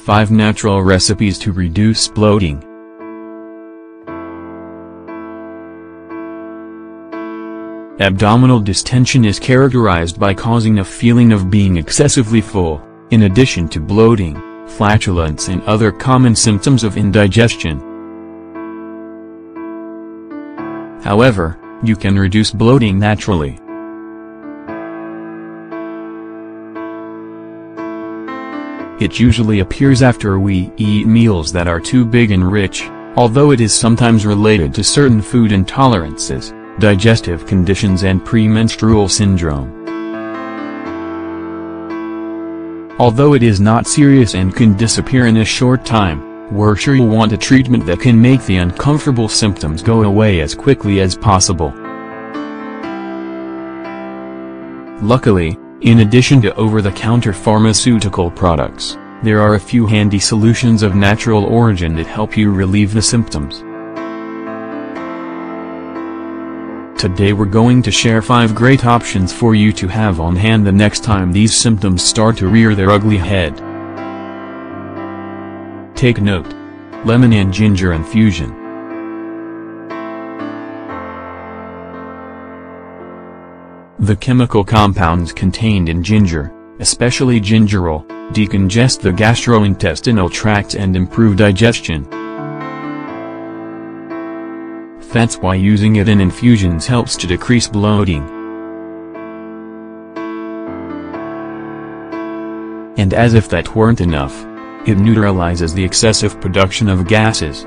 5 Natural Recipes to Reduce Bloating. Abdominal distension is characterized by causing a feeling of being excessively full, in addition to bloating, flatulence and other common symptoms of indigestion. However, you can reduce bloating naturally. It usually appears after we eat meals that are too big and rich, although it is sometimes related to certain food intolerances, digestive conditions and premenstrual syndrome. Although it is not serious and can disappear in a short time, we're sure you'll want a treatment that can make the uncomfortable symptoms go away as quickly as possible. Luckily, in addition to over-the-counter pharmaceutical products, there are a few handy solutions of natural origin that help you relieve the symptoms. Today we're going to share 5 great options for you to have on hand the next time these symptoms start to rear their ugly head. Take note. Lemon and ginger infusion. The chemical compounds contained in ginger, especially gingerol, decongest the gastrointestinal tract and improve digestion. That's why using it in infusions helps to decrease bloating. And as if that weren't enough, it neutralizes the excessive production of gases.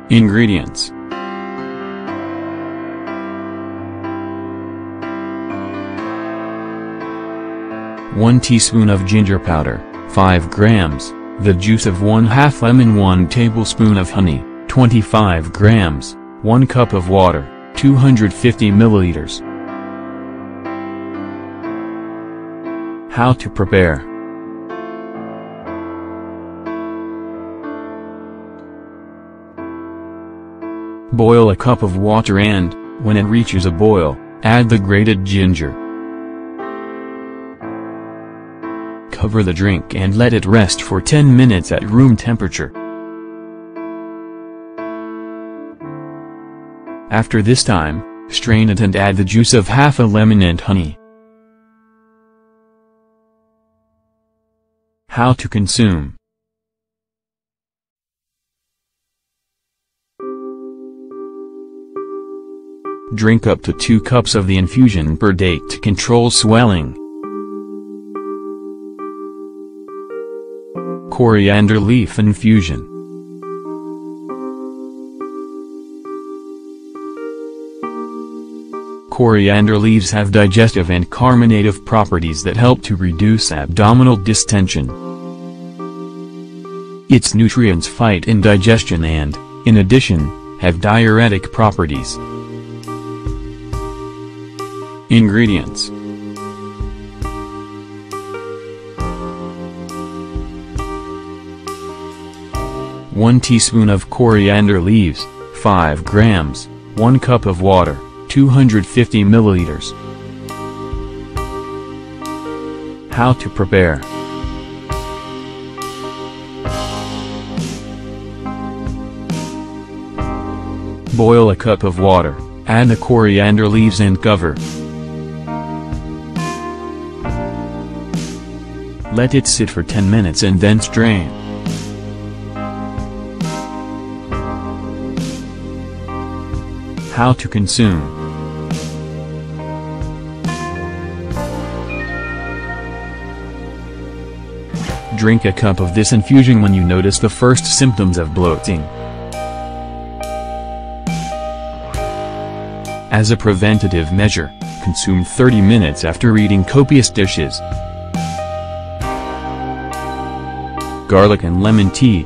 Ingredients: 1 teaspoon of ginger powder, 5 grams, the juice of 1/2 lemon, 1 tablespoon of honey, 25 grams, 1 cup of water, 250 milliliters. How to prepare. Boil a cup of water and, when it reaches a boil, add the grated ginger. Cover the drink and let it rest for 10 minutes at room temperature. After this time, strain it and add the juice of half a lemon and honey. How to consume. Drink up to 2 cups of the infusion per day to control swelling. Coriander leaf infusion. Coriander leaves have digestive and carminative properties that help to reduce abdominal distension. Its nutrients fight indigestion and, in addition, have diuretic properties. Ingredients: 1 teaspoon of coriander leaves, 5 grams, 1 cup of water, 250 milliliters. How to prepare. Boil a cup of water, add the coriander leaves and cover. Let it sit for 10 minutes and then strain. How to consume. Drink a cup of this infusion when you notice the first symptoms of bloating. As a preventative measure, consume 30 minutes after eating copious dishes. Garlic and lemon tea.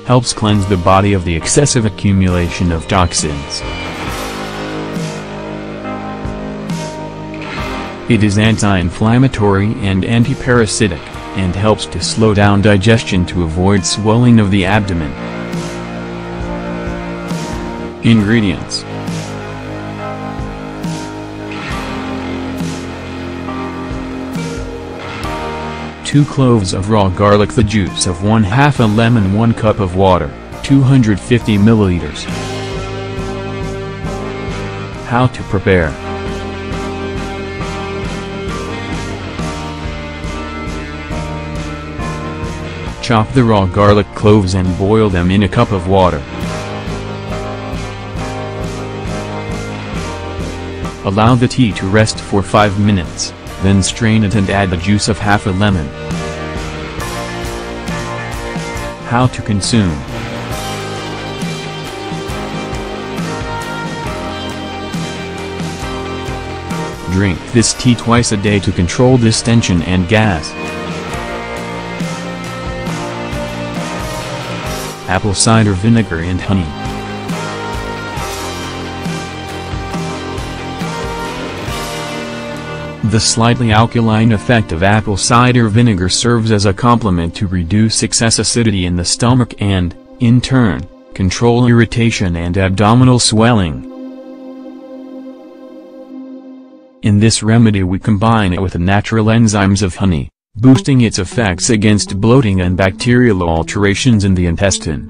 Helps cleanse the body of the excessive accumulation of toxins. It is anti-inflammatory and antiparasitic, and helps to slow down digestion to avoid swelling of the abdomen. Ingredients: 2 cloves of raw garlic, the juice of 1/2 a lemon, 1 cup of water, 250 milliliters. How to prepare. Chop the raw garlic cloves and boil them in a cup of water. Allow the tea to rest for 5 minutes, then strain it and add the juice of 1/2 a lemon. How to consume. Drink this tea twice a day to control distension and gas. Apple cider vinegar and honey. The slightly alkaline effect of apple cider vinegar serves as a complement to reduce excess acidity in the stomach and, in turn, control irritation and abdominal swelling. In this remedy we combine it with the natural enzymes of honey, boosting its effects against bloating and bacterial alterations in the intestine.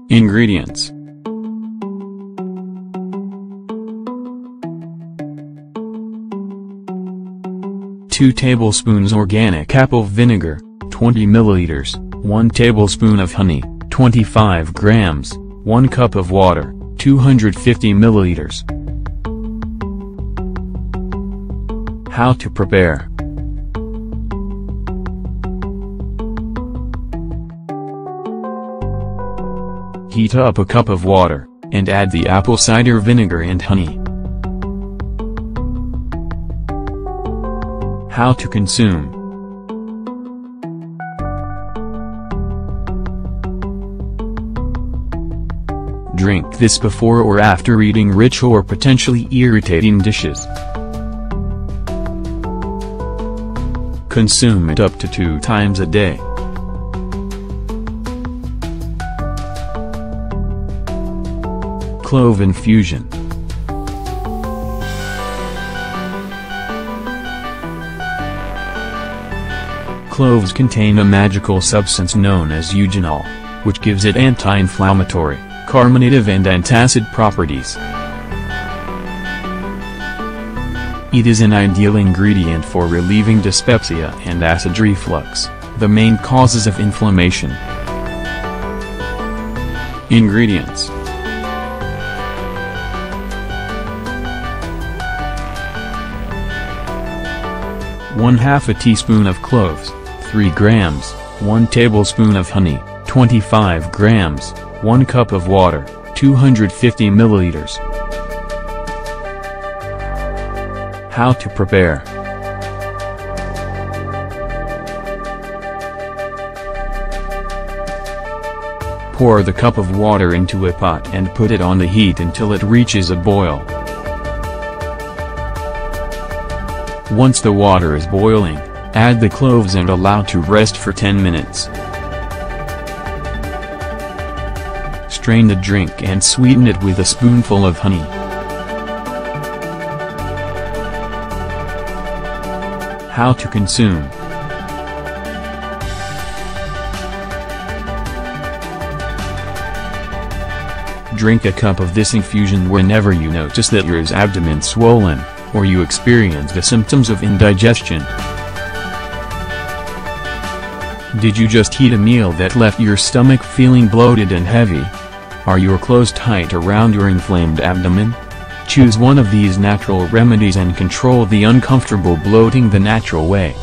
Ingredients: 2 tablespoons organic apple vinegar, 20 milliliters, 1 tablespoon of honey, 25 grams, 1 cup of water, 250 milliliters. How to prepare. Heat up a cup of water, and add the apple cider vinegar and honey. How to consume. Drink this before or after eating rich or potentially irritating dishes. Consume it up to 2 times a day. Clove infusion. Cloves contain a magical substance known as eugenol, which gives it anti-inflammatory, carminative and antacid properties. It is an ideal ingredient for relieving dyspepsia and acid reflux, the main causes of inflammation. Ingredients: 1/2 a teaspoon of cloves, 3 grams, 1 tablespoon of honey, 25 grams, 1 cup of water, 250 milliliters. How to prepare. Pour the cup of water into a pot and put it on the heat until it reaches a boil. Once the water is boiling, add the cloves and allow to rest for 10 minutes. Strain the drink and sweeten it with a spoonful of honey. How to consume. Drink a cup of this infusion whenever you notice that your abdomen is swollen, or you experience the symptoms of indigestion. Did you just eat a meal that left your stomach feeling bloated and heavy? Are your clothes tight around your inflamed abdomen? Choose one of these natural remedies and control the uncomfortable bloating the natural way.